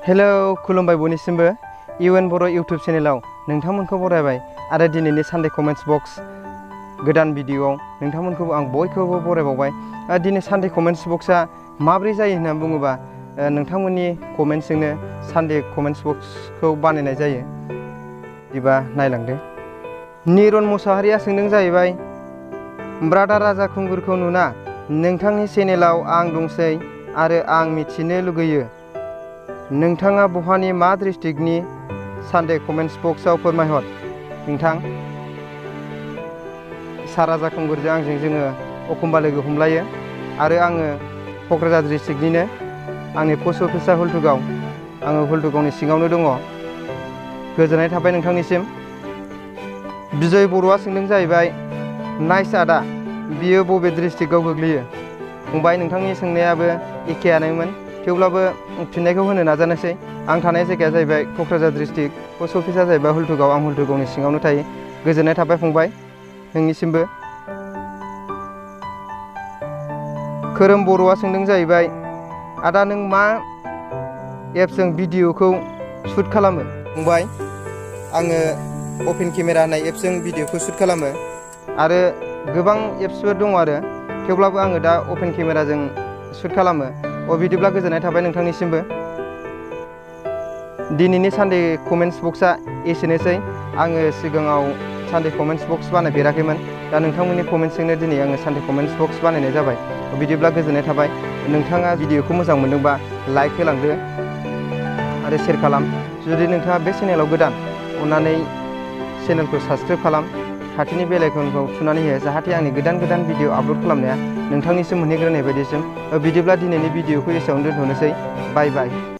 Hello खुलुमबाय बयनिसिमबो इउएन बर' इउट्यूब चेनेलाव नोंथांमोनखौ बरायबाय आरो दिनैनि सानडे कमेन्ट्स बक्स गोदान भिडिअआव नोंथांमोनखौ आं बयखौबो बरायबावबाय। दिनै सानडे कमेन्ट्स बक्सआ माबोरै जायो होनना बुङोबा नोंथांमोननि कमेन्ट्सजोंनो सानडे कमेन्ट्स बक्सखौ बानायनाय जायो। बिदिबा नायलांदो। निरन मुसाहारिया सोंदों जाहैबाय, ब्रादार राजा खुंगुरखौ नुना नोंथांनि चेनेलाव आं दंसै आरो आं मिथिनो लुगैयो नोंथाङा बहानि मा डिस्ट्रिक्टनि सानडे कमेन्ट्स बक्सआव फोरमायहर। नोंथां राजा खुंगुरजों आंजों जोङो एखमबा लोगो हमलायो आरो आङो क'क्राझार डिस्ट्रिक्टनिनो आंनि पस्ट अफिसा हुल्टुगाव, आङो हुल्टुगावनि सिङावनो दङ। गोजोननाय थाबाय नोंथांनिसिम। बिजय बर'आ सोंदों जाहैबाय, नाइस आदा बियो बबे डिस्ट्रिक्टआव गोग्लैयो? फंबाय नोंथांनि सोंनायाबो एखेयानोमोन, थेवब्लाबो फिननायखौ होनो नाजानोसै। आं थानाय जायगाया जाहैबाय क'क्राझार डिस्ट्रिक्ट, पस्ट अफिसा जाहैबाय हुल्टुगाव, आं हुल्टुगावनि सिङावनो थायो। गोजोननाय थाबाय फंबाय नोंनिसिमबो। खोरोम बर'आ सोंदों जाहैबाय, आदा नों मा एप्सजों भिडिअखौ शुट खालामो? फंबाय आङो अपेन केमेरा होननाय एप्सजों भिडिअखौ शुट खालामो आरो गोबां एप्सफोर दङ आरो थेवब्लाबो आङो दा अपेन केमेराजों शुट खालामो। बिदिब्ला गोजोननाय थाबाय नोंथांनिसिमबो। दिनैनि सानडे कमेन्ट्स बक्सआ एसेनोसै। आङो सिगाङाव सानडे कमेन्ट्स बक्स बानायफेराखैमोन, दा नोंथांमोननि कमेन्ट्सजोंनो दिनै आङो सानडे कमेन्ट्स बक्स बानायनाय जाबाय। बिदिब्ला गोजोननाय थाबाय। नोंथाङा भिडिअखौ मोजां मोनदोंबा लाइक होलांदो आरो शेयार खालाम। जुदि नोंथाङा बे चेनेलाव गोदान अन्नानै चेनेलखौ साबस्क्राइब खालाम, खाथिनि बेल आइकनखौ थुनानै हो जाहाथे आंनि गोदान भिडिअ आपल'ड खालामनाया नोंथांनिसिम मोनहैग्रोनाय बायदिसिम। बिदिब्ला दिनैनि भिडिअखौ एसेयावनो दोनथ'नोसै। बाय बाय।